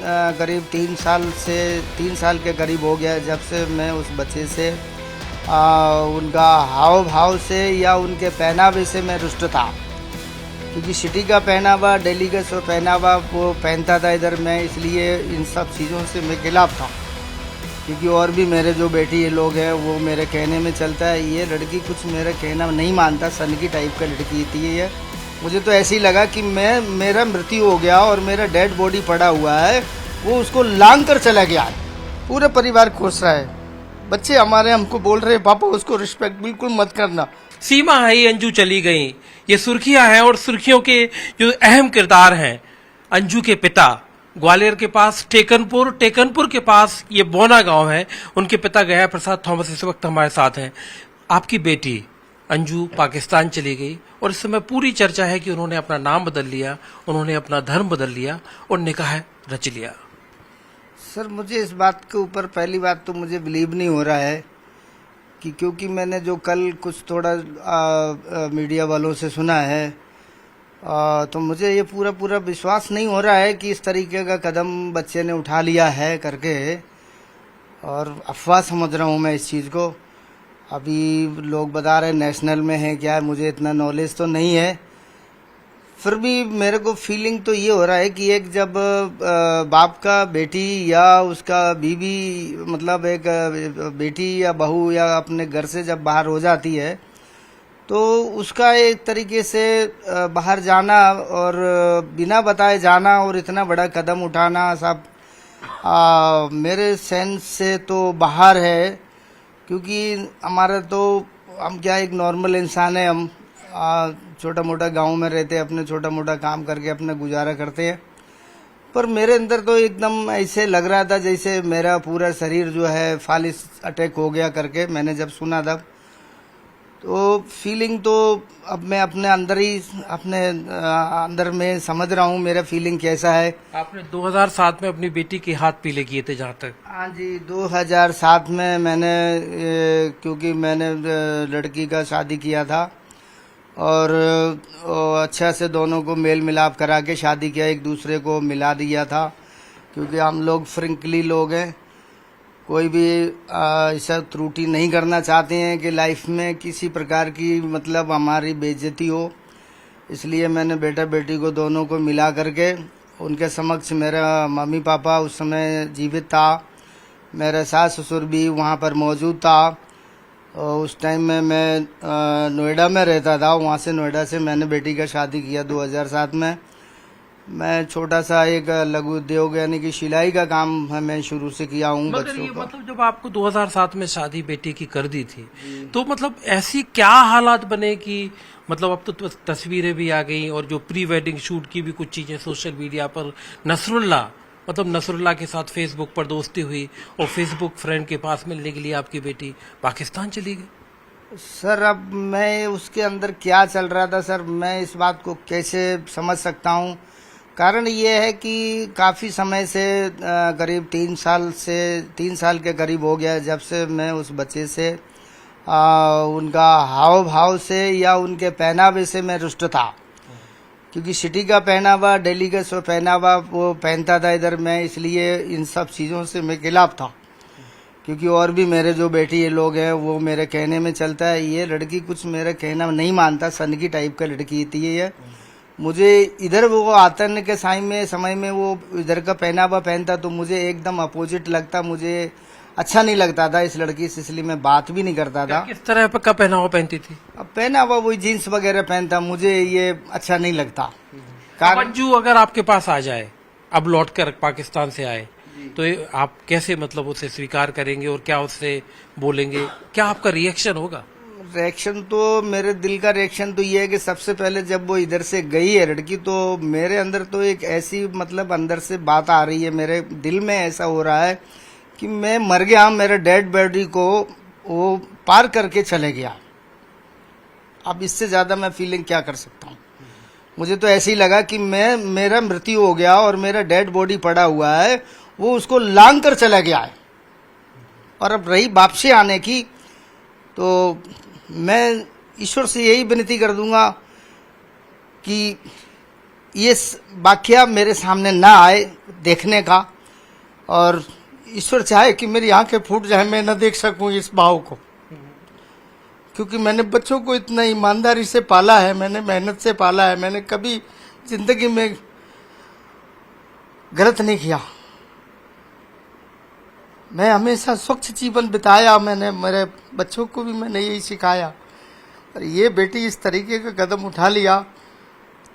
करीब 3 साल के करीब हो गया है जब से मैं उस बच्चे से उनका हाव भाव से या उनके पहनावे से मैं रुष्ट था, क्योंकि सिटी का पहनावा, दिल्ली का जो पहनावा वो पहनता था इधर मैं, इसलिए इन सब चीज़ों से मैं खिलाफ था। क्योंकि और भी मेरे जो बेटी ये लोग हैं वो मेरे कहने में चलता है, ये लड़की कुछ मेरा कहना नहीं मानता, सन की टाइप का लड़की थी ये। मुझे तो ऐसे ही लगा कि मेरा मृत्यु हो गया और मेरा डेड बॉडी पड़ा हुआ है, वो उसको लांग कर चला गया है। पूरे परिवार खुश रहा है। बच्चे हमारे हमको बोल रहे पापा उसको रिस्पेक्ट बिल्कुल मत करना। सीमा है, अंजू चली गई, ये सुर्खियां हैं और सुर्खियों के जो अहम किरदार हैं, अंजू के पिता ग्वालियर के पास टेकनपुर के पास ये बोना गांव है, उनके पिता गया प्रसाद थॉमस इस वक्त हमारे साथ हैं। आपकी बेटी अंजू पाकिस्तान चली गई और इस समय पूरी चर्चा है कि उन्होंने अपना नाम बदल लिया, उन्होंने अपना धर्म बदल लिया और निकाह रच लिया। सर मुझे इस बात के ऊपर पहली बात तो मुझे बिलीव नहीं हो रहा है कि, क्योंकि मैंने जो कल कुछ थोड़ा मीडिया वालों से सुना है तो मुझे ये पूरा विश्वास नहीं हो रहा है कि इस तरीके का कदम बच्चे ने उठा लिया है करके, और अफवाह समझ रहा हूँ मैं इस चीज़ को। अभी लोग बता रहे नेशनल में है क्या है, मुझे इतना नॉलेज तो नहीं है, फिर भी मेरे को फीलिंग तो ये हो रहा है कि एक जब बाप का बेटी या उसका बीवी, मतलब एक बेटी या बहू या अपने घर से जब बाहर हो जाती है तो उसका एक तरीके से बाहर जाना और बिना बताए जाना और इतना बड़ा कदम उठाना सब मेरे सेंस से तो बाहर है। क्योंकि हमारा तो, हम क्या एक नॉर्मल इंसान है, हम छोटा मोटा गांव में रहते हैं, अपने छोटा मोटा काम करके अपना गुजारा करते हैं, पर मेरे अंदर तो एकदम ऐसे लग रहा था जैसे मेरा पूरा शरीर जो है फालिस अटैक हो गया करके। मैंने जब सुना तब तो फीलिंग तो अब मैं अपने अंदर में समझ रहा हूँ मेरा फीलिंग कैसा है। आपने 2007 में अपनी बेटी के हाथ पीले किए थे जहाँ तक? हाँ जी, 2007 में मैंने क्योंकि मैंने लड़की का शादी किया था और अच्छा से दोनों को मेल मिलाप करा के शादी किया, एक दूसरे को मिला दिया था। क्योंकि हम लोग फ्रेंकली लोग हैं, कोई भी ऐसा त्रुटि नहीं करना चाहते हैं कि लाइफ में किसी प्रकार की मतलब हमारी बेइज्जती हो, इसलिए मैंने बेटा बेटी को दोनों को मिला करके उनके समक्ष, मेरा मम्मी पापा उस समय जीवित था, मेरा सास ससुर भी वहाँ पर मौजूद था। और उस टाइम में मैं नोएडा में रहता था, वहाँ से नोएडा से मैंने बेटी का शादी किया 2007 में। मैं छोटा सा एक लघु उद्योग यानी कि सिलाई का काम मैं शुरू से किया हूँ बच्चों को। मतलब जब आपको 2007 में शादी बेटी की कर दी थी तो मतलब ऐसी क्या हालात बने कि मतलब अब तो तस्वीरें भी आ गई और जो प्री वेडिंग शूट की भी कुछ चीजें सोशल मीडिया पर, नसरुल्लाह के साथ फेसबुक पर दोस्ती हुई और फेसबुक फ्रेंड के पास मिलने के लिए आपकी बेटी पाकिस्तान चली गई। सर अब मैं उसके अंदर क्या चल रहा था सर, मैं इस बात को कैसे समझ सकता हूँ। कारण ये है कि काफ़ी समय से करीब 3 साल के करीब हो गया जब से मैं उस बच्चे से उनका हाव भाव से या उनके पहनावे से मैं रुष्ट था। क्योंकि सिटी का पहनावा, दिल्ली का जो पहनावा वो पहनता था इधर मैं, इसलिए इन सब चीज़ों से मैं खिलाफ था। क्योंकि और भी मेरे जो बेटी ये लोग हैं वो मेरे कहने में चलता है, ये लड़की कुछ मेरा कहना नहीं मानता, सन की टाइप का लड़की थी ये। मुझे इधर वो आतन के समय में वो इधर का पहनावा पहनता तो मुझे एकदम अपोजिट लगता, मुझे अच्छा नहीं लगता था इस लड़की से, इसलिए मैं बात भी नहीं करता था। किस तरह का पहनावा पहनती थी? अब पहनावा वही जीन्स वगैरह पहनता, मुझे ये अच्छा नहीं लगता। अंजू अगर आपके पास आ जाए, अब लौट कर पाकिस्तान से आए, तो आप कैसे मतलब उसे स्वीकार करेंगे और क्या उससे बोलेंगे, क्या आपका रिएक्शन होगा? रिएक्शन तो मेरे दिल का रिएक्शन तो ये है कि सबसे पहले जब वो इधर से गई है लड़की, तो मेरे अंदर तो एक ऐसी मतलब अंदर से बात आ रही है, मेरे दिल में ऐसा हो रहा है कि मैं मर गया, मेरे डेड बॉडी को वो पार करके चले गया। अब इससे ज़्यादा मैं फीलिंग क्या कर सकता हूँ। मुझे तो ऐसे ही लगा कि मेरा मृत्यु हो गया और मेरा डेड बॉडी पड़ा हुआ है, वो उसको लांग कर चला गया है। और अब रही वापसी आने की, तो मैं ईश्वर से यही विनती कर दूंगा कि ये वाकया मेरे सामने ना आए देखने का, और ईश्वर चाहे कि मेरी आंखें फूट जाए, मैं न देख सकूं इस भाव को, क्योंकि मैंने बच्चों को इतना ईमानदारी से पाला है, मैंने मेहनत से पाला है, मैंने कभी जिंदगी में गलत नहीं किया, मैं हमेशा स्वच्छ जीवन बिताया, मैंने मेरे बच्चों को भी मैंने यही सिखाया। और ये बेटी इस तरीके का कदम उठा लिया,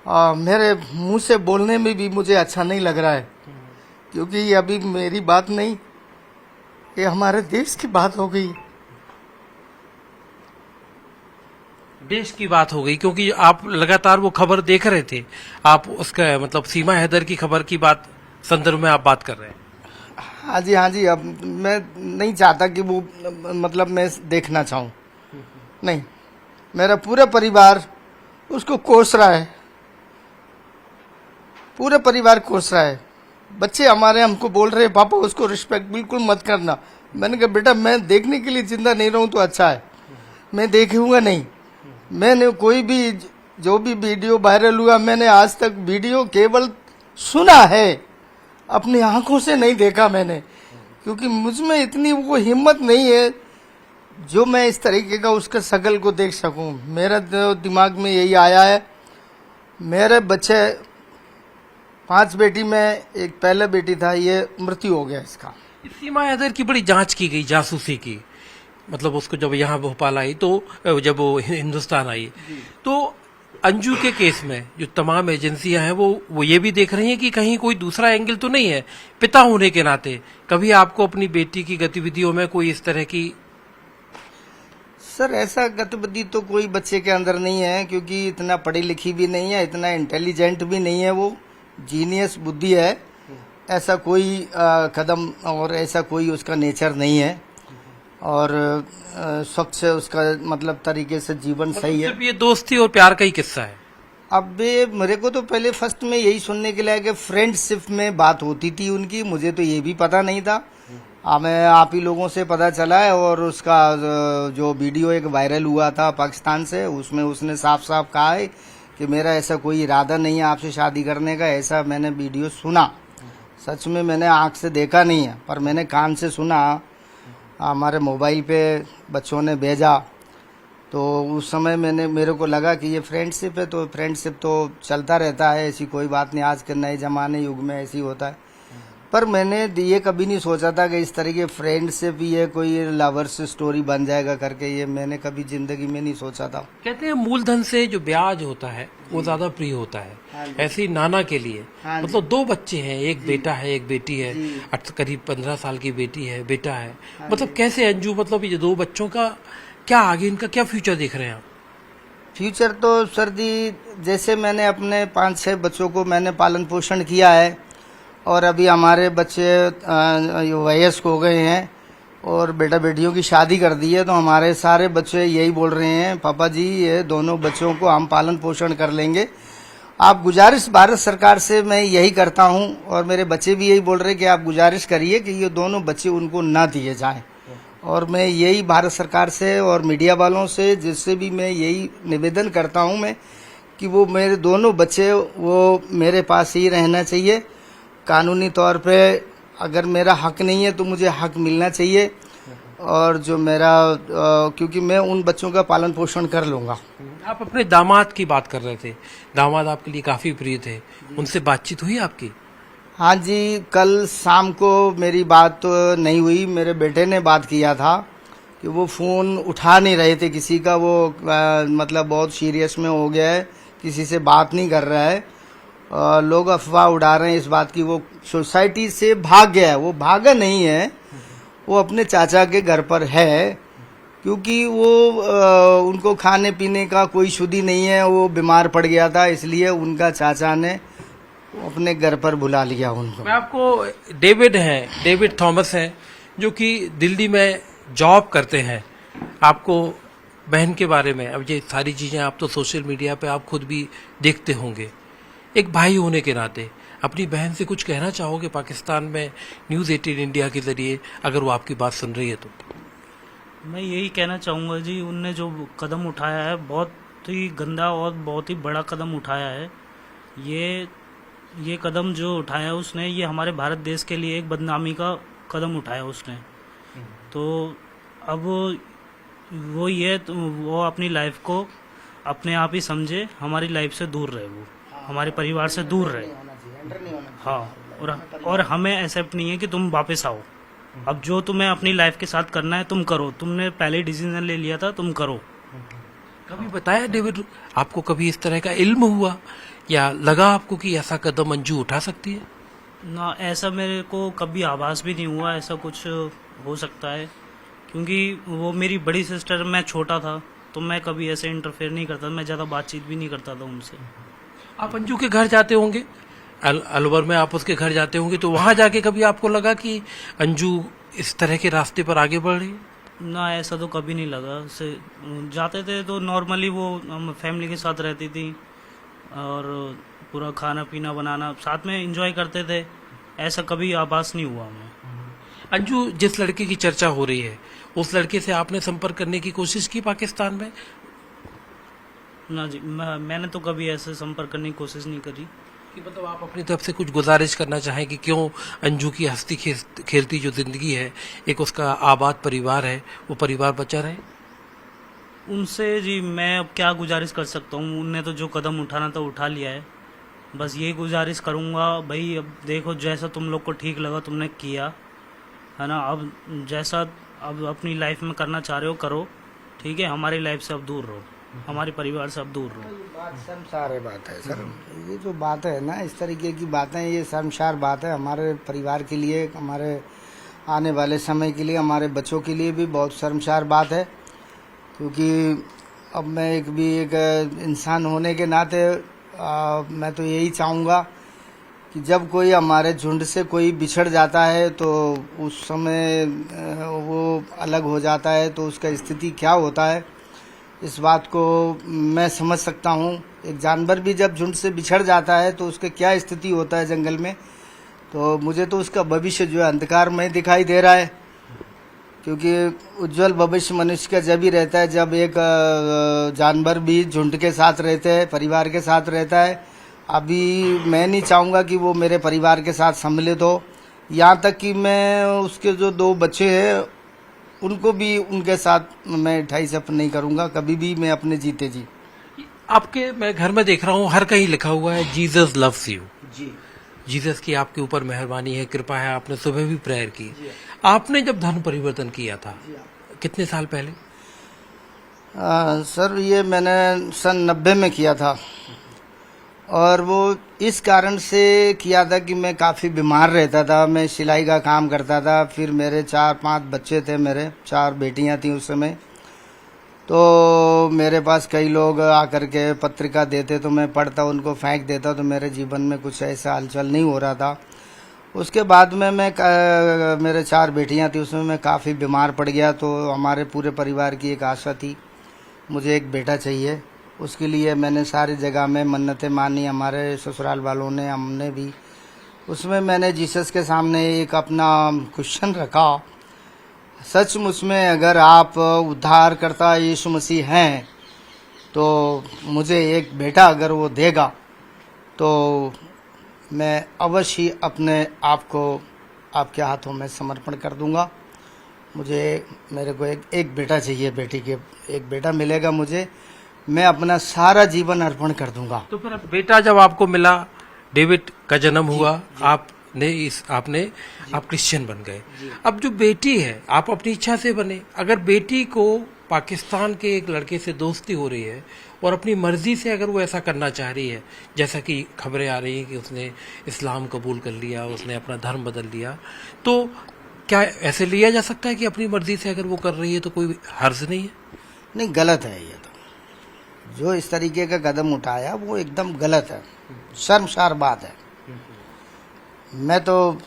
मेरे मुंह से बोलने में भी मुझे अच्छा नहीं लग रहा है, क्योंकि ये अभी मेरी बात नहीं, ये हमारे देश की बात हो गई। देश की बात हो गई, क्योंकि आप लगातार वो खबर देख रहे थे, आप उसका मतलब सीमा हैदर की खबर की बात संदर्भ में आप बात कर रहे हैं। हाँ जी, हाँ जी। अब मैं नहीं चाहता कि वो मतलब मैं देखना चाहूँ, नहीं, मेरा पूरा परिवार उसको कोस रहा है, पूरा परिवार कोस रहा है। बच्चे हमारे हमको बोल रहे हैं पापा उसको रिस्पेक्ट बिल्कुल मत करना। मैंने कहा बेटा मैं देखने के लिए जिंदा नहीं रहूं तो अच्छा है, मैं देखूंगा नहीं। मैंने कोई भी जो भी वीडियो वायरल हुआ, मैंने आज तक वीडियो केवल सुना है, अपनी आंखों से नहीं देखा मैंने, क्योंकि मुझमें इतनी वो हिम्मत नहीं है जो मैं इस तरीके का उसके शकल को देख सकूं। मेरा दिमाग में यही आया है, मेरे बच्चे 5 बेटी में एक पहला बेटी था, ये मृत्यु हो गया इसका। सीमा हैदर की बड़ी जांच की गई जासूसी की, मतलब उसको जब यहाँ भोपाल आई तो जब वो हिंदुस्तान आई तो अंजू के केस में जो तमाम एजेंसियां हैं वो ये भी देख रही हैं कि कहीं कोई दूसरा एंगल तो नहीं है। पिता होने के नाते कभी आपको अपनी बेटी की गतिविधियों में कोई इस तरह की? सर ऐसा गतिविधि तो कोई बच्चे के अंदर नहीं है, क्योंकि इतना पढ़ी लिखी भी नहीं है, इतना इंटेलिजेंट भी नहीं है, वो जीनियस बुद्धि है। ऐसा कोई कदम और ऐसा कोई उसका नेचर नहीं है, और स्वच्छ उसका मतलब तरीके से जीवन सही है। सिर्फ ये दोस्ती और प्यार का ही किस्सा है? अब मेरे को तो पहले फर्स्ट में यही सुनने के लिए कि फ्रेंडशिप में बात होती थी उनकी, मुझे तो ये भी पता नहीं था। हमें आप ही लोगों से पता चला है, और उसका जो वीडियो एक वायरल हुआ था पाकिस्तान से, उसमें उसने साफ साफ कहा है कि मेरा ऐसा कोई इरादा नहीं है आपसे शादी करने का, ऐसा मैंने वीडियो सुना। सच में मैंने आंख से देखा नहीं है, पर मैंने कान से सुना, हमारे मोबाइल पे बच्चों ने भेजा, तो उस समय मेरे को लगा कि ये फ्रेंडशिप है, तो फ्रेंडशिप तो चलता रहता है, ऐसी कोई बात नहीं, आज के नए जमाने युग में ऐसी होता है। पर मैंने ये कभी नहीं सोचा था कि इस तरह के फ्रेंडशिप ये कोई लवर्स स्टोरी बन जाएगा करके, ये मैंने कभी जिंदगी में नहीं सोचा था। कहते हैं मूलधन से जो ब्याज होता है वो ज्यादा प्रिय होता है। ऐसे ही नाना के लिए मतलब 2 बच्चे हैं, एक बेटा है एक बेटी है, करीब 15 साल की बेटी है, बेटा है, मतलब कैसे अंजू, मतलब ये 2 बच्चों का क्या आगे इनका क्या फ्यूचर देख रहे हैं आप? फ्यूचर तो सर जी, जैसे मैंने अपने 5-6 बच्चों को मैंने पालन पोषण किया है, और अभी हमारे बच्चे वयस्क हो गए हैं और बेटा बेटियों की शादी कर दी है, तो हमारे सारे बच्चे यही बोल रहे हैं पापा जी ये दोनों बच्चों को हम पालन पोषण कर लेंगे। आप गुजारिश भारत सरकार से मैं यही करता हूं, और मेरे बच्चे भी यही बोल रहे हैं कि आप गुजारिश करिए कि ये दोनों बच्चे उनको ना दिए जाएं। और मैं यही भारत सरकार से और मीडिया वालों से, जिससे भी मैं यही निवेदन करता हूं मैं, कि वो मेरे दोनों बच्चे वो मेरे पास ही रहना चाहिए। कानूनी तौर पे अगर मेरा हक नहीं है तो मुझे हक मिलना चाहिए, और जो मेरा क्योंकि मैं उन बच्चों का पालन पोषण कर लूंगा। आप अपने दामाद की बात कर रहे थे, दामाद आपके लिए काफी प्रिय थे, उनसे बातचीत हुई आपकी? हाँ जी, कल शाम को मेरी बात तो नहीं हुई, मेरे बेटे ने बात किया था कि वो फोन उठा नहीं रहे थे किसी का, वो मतलब बहुत सीरियस में हो गया है, किसी से बात नहीं कर रहा है। लोग अफवाह उड़ा रहे हैं इस बात की वो सोसाइटी से भाग गया है। वो भागा नहीं है, वो अपने चाचा के घर पर है, क्योंकि वो उनको खाने पीने का कोई शुद्धि नहीं है, वो बीमार पड़ गया था, इसलिए उनका चाचा ने अपने घर पर बुला लिया उनको। मैं आपको डेविड थॉमस हैं जो कि दिल्ली में जॉब करते हैं, आपको बहन के बारे में, अब ये सारी चीजें आप तो सोशल मीडिया पे आप खुद भी देखते होंगे, एक भाई होने के नाते अपनी बहन से कुछ कहना चाहोगे पाकिस्तान में न्यूज़ 18 इंडिया के जरिए, अगर वो आपकी बात सुन रही है तो? मैं यही कहना चाहूँगा जी, उनने जो कदम उठाया है बहुत ही गंदा और बहुत ही बड़ा कदम उठाया है, ये कदम जो उठाया उसने, ये हमारे भारत देश के लिए एक बदनामी का कदम उठाया उसने। तो अब वो ये तो वो अपनी लाइफ को अपने आप ही समझे, हमारी लाइफ से दूर रहे, वो हमारे परिवार से दूर रहे। हाँ, और हमें एक्सेप्ट नहीं है कि तुम वापस आओ। अब जो तुम्हें अपनी लाइफ के साथ करना है तुम करो, तुमने पहले डिसीजन ले लिया था, तुम करो। कभी बताया डेविड आपको, कभी इस तरह का इल्म हुआ या लगा आपको कि ऐसा कदम अंजू उठा सकती है? ना, ऐसा मेरे को कभी आभास भी नहीं हुआ ऐसा कुछ हो सकता है, क्योंकि वो मेरी बड़ी सिस्टर, मैं छोटा था तो मैं कभी ऐसे इंटरफेयर नहीं करता, मैं ज़्यादा बातचीत भी नहीं करता था उनसे। आप अंजू के घर जाते होंगे, अलवर में आप उसके घर जाते होंगे, तो वहां जाके कभी आपको लगा कि अंजू इस तरह के रास्ते पर आगे बढ़ रही है? ना, ऐसा तो कभी नहीं लगा। से जाते थे तो नॉर्मली वो फैमिली के साथ रहती थी और पूरा खाना पीना बनाना साथ में एंजॉय करते थे, ऐसा कभी आभास नहीं हुआ हमें। अंजू, जिस लड़के की चर्चा हो रही है उस लड़के से आपने संपर्क करने की कोशिश की पाकिस्तान में? ना जी, मैंने तो कभी ऐसे संपर्क करने की कोशिश नहीं करी। कि मतलब आप अपनी तरफ से कुछ गुजारिश करना चाहें कि क्यों अंजू की हंसती खेलती जो जिंदगी है, एक उसका आबाद परिवार है, वो परिवार बचा रहे? उनसे जी मैं अब क्या गुजारिश कर सकता हूँ, उनने तो जो कदम उठाना था उठा लिया है। बस यही गुजारिश करूँगा, भाई अब देखो जैसा तुम लोग को ठीक लगा तुमने किया है ना, अब जैसा अब अपनी लाइफ में करना चाह रहे हो करो, ठीक है, हमारी लाइफ से अब दूर रहो, हमारे परिवार से अब दूर रहो। बात शर्मसार बात है सर, ये जो बात है ना, इस तरीके की बातें, ये शर्मसार बात है हमारे परिवार के लिए, हमारे आने वाले समय के लिए, हमारे बच्चों के लिए भी बहुत शर्मसार बात है। क्योंकि अब मैं एक इंसान होने के नाते मैं तो यही चाहूँगा कि जब कोई हमारे झुंड से कोई बिछड़ जाता है तो उस समय वो अलग हो जाता है, तो उसका स्थिति क्या होता है इस बात को मैं समझ सकता हूँ। एक जानवर भी जब झुंड से बिछड़ जाता है तो उसका क्या स्थिति होता है जंगल में, तो मुझे तो उसका भविष्य जो है अंधकारमय दिखाई दे रहा है। क्योंकि उज्जवल भविष्य मनुष्य का जब ही रहता है जब एक जानवर भी झुंड के साथ रहते हैं, परिवार के साथ रहता है। अभी मैं नहीं चाहूँगा कि वो मेरे परिवार के साथ सम्मिलित हो, यहाँ तक कि मैं उसके जो 2 बच्चे हैं उनको भी उनके साथ मैं 2.5 नहीं करूँगा कभी भी, मैं अपने जीते जी। आपके मैं घर में देख रहा हूँ हर कहीं लिखा हुआ है जीसस लव्स यू। जी, जीसस की आपके ऊपर मेहरबानी है, कृपा है, आपने सुबह भी प्रेयर की। आपने जब धर्म परिवर्तन किया था कितने साल पहले? सर ये मैंने सन 90 में किया था, और वो इस कारण से किया था कि मैं काफ़ी बीमार रहता था, मैं सिलाई का काम करता था, फिर मेरे 4-5 बच्चे थे, मेरे 4 बेटियां थी उस समय। तो मेरे पास कई लोग आकर के पत्रिका देते तो मैं पढ़ता, उनको फेंक देता, तो मेरे जीवन में कुछ ऐसा हलचल नहीं हो रहा था। उसके बाद में मेरे 4 बेटियां थी, उसमें मैं काफ़ी बीमार पड़ गया। तो हमारे पूरे परिवार की एक आशा थी, मुझे एक बेटा चाहिए। उसके लिए मैंने सारी जगह में मन्नतें मानी, हमारे ससुराल वालों ने, हमने भी। उसमें मैंने जीसस के सामने एक अपना क्वेश्चन रखा, सचमुच में अगर आप उद्धारकर्ता यीशु मसीह हैं तो मुझे एक बेटा अगर वो देगा तो मैं अवश्य ही अपने आप को आपके हाथों में समर्पण कर दूंगा। मेरे को एक बेटा चाहिए, बेटी के एक बेटा मिलेगा मुझे, मैं अपना सारा जीवन अर्पण कर दूंगा। तो फिर बेटा जब आपको मिला, डेविड का जन्म हुआ, आप क्रिश्चियन बन गए। अब जो बेटी है, आप अपनी इच्छा से बने, अगर बेटी को पाकिस्तान के एक लड़के से दोस्ती हो रही है और अपनी मर्जी से अगर वो ऐसा करना चाह रही है, जैसा कि खबरें आ रही हैं कि उसने इस्लाम कबूल कर लिया, उसने अपना धर्म बदल लिया, तो क्या ऐसे लिया जा सकता है कि अपनी मर्जी से अगर वो कर रही है तो कोई हर्ज नहीं है? नहीं, गलत है। ये तो जो इस तरीके का कदम उठाया वो एकदम गलत है, शर्मसार बात है। मैं तो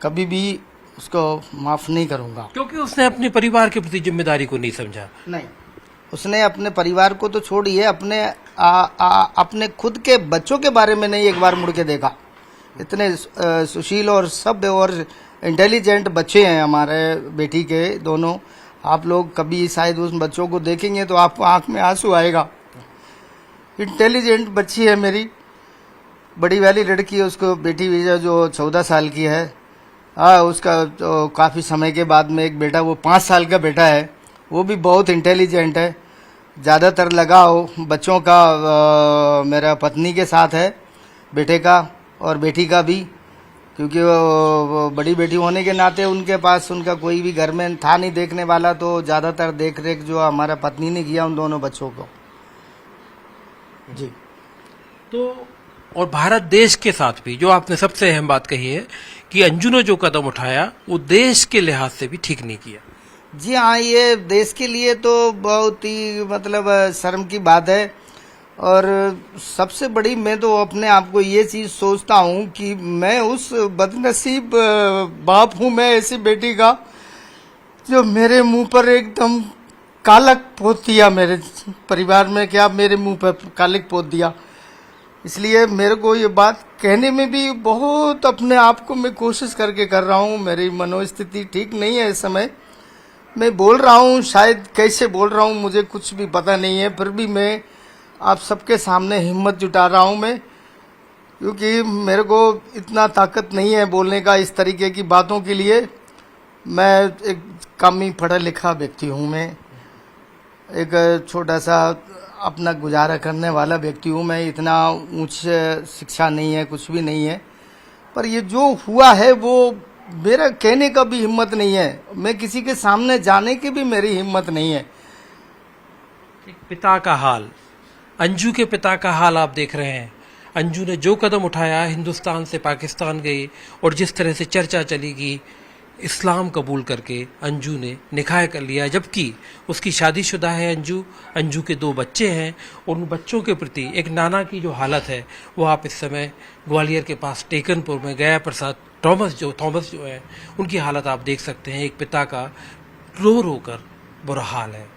कभी भी उसको माफ नहीं करूंगा, क्योंकि उसने अपने परिवार के प्रति जिम्मेदारी को नहीं समझा। नहीं, उसने अपने परिवार को तो छोड़िए, अपने खुद के बच्चों के बारे में नहीं एक बार मुड़ के देखा। इतने सुशील और सभ्य और इंटेलिजेंट बच्चे हैं हमारे बेटी के दोनों। आप लोग कभी शायद उस बच्चों को देखेंगे तो आपको आंख में आंसू आएगा। इंटेलिजेंट बच्ची है मेरी, बड़ी वाली लड़की है, उसको बेटी हुई है जो 14 साल की है। हाँ, उसका तो काफ़ी समय के बाद में एक बेटा, वो 5 साल का बेटा है, वो भी बहुत इंटेलिजेंट है। ज़्यादातर लगाव बच्चों का मेरा पत्नी के साथ है, बेटे का और बेटी का भी, क्योंकि वो बड़ी बेटी होने के नाते उनके पास उनका कोई भी घर में था नहीं देखने वाला, तो ज़्यादातर देख रेख जो हमारा पत्नी ने किया उन दोनों बच्चों को। जी। तो और भारत देश के साथ भी जो आपने सबसे अहम बात कही है कि अंजू ने जो कदम उठाया वो देश के लिहाज से भी ठीक नहीं किया। जी हाँ, ये देश के लिए तो बहुत ही मतलब शर्म की बात है। और सबसे बड़ी मैं तो अपने आप को ये चीज़ सोचता हूँ कि मैं उस बदनसीब बाप हूँ, मैं ऐसी बेटी का जो मेरे मुंह पर एकदम कालक पोत दिया, मेरे परिवार में क्या मेरे मुंह पर कालक पोत दिया। इसलिए मेरे को ये बात कहने में भी बहुत अपने आप को मैं कोशिश करके कर रहा हूँ। मेरी मनोस्थिति ठीक नहीं है इस समय। मैं बोल रहा हूँ, शायद कैसे बोल रहा हूँ मुझे कुछ भी पता नहीं है, फिर भी मैं आप सबके सामने हिम्मत जुटा रहा हूँ मैं, क्योंकि मेरे को इतना ताकत नहीं है बोलने का इस तरीके की बातों के लिए। मैं एक कम ही पढ़ा लिखा व्यक्ति हूँ, मैं एक छोटा सा अपना गुजारा करने वाला व्यक्ति हूँ। मैं इतना उच्च शिक्षा नहीं है, कुछ भी नहीं है। पर ये जो हुआ है वो मेरा कहने का भी हिम्मत नहीं है, मैं किसी के सामने जाने की भी मेरी हिम्मत नहीं है। एक पिता का हाल, अंजू के पिता का हाल आप देख रहे हैं। अंजू ने जो कदम उठाया, हिंदुस्तान से पाकिस्तान गई और जिस तरह से चर्चा चली कि इस्लाम कबूल करके अंजू ने निकाह कर लिया, जबकि उसकी शादीशुदा है अंजू के 2 बच्चे हैं और उन बच्चों के प्रति एक नाना की जो हालत है वो आप इस समय ग्वालियर के पास टेकनपुर में गया प्रसाद थॉमस जो है उनकी हालत आप देख सकते हैं। एक पिता का रो रो कर बुरा हाल है।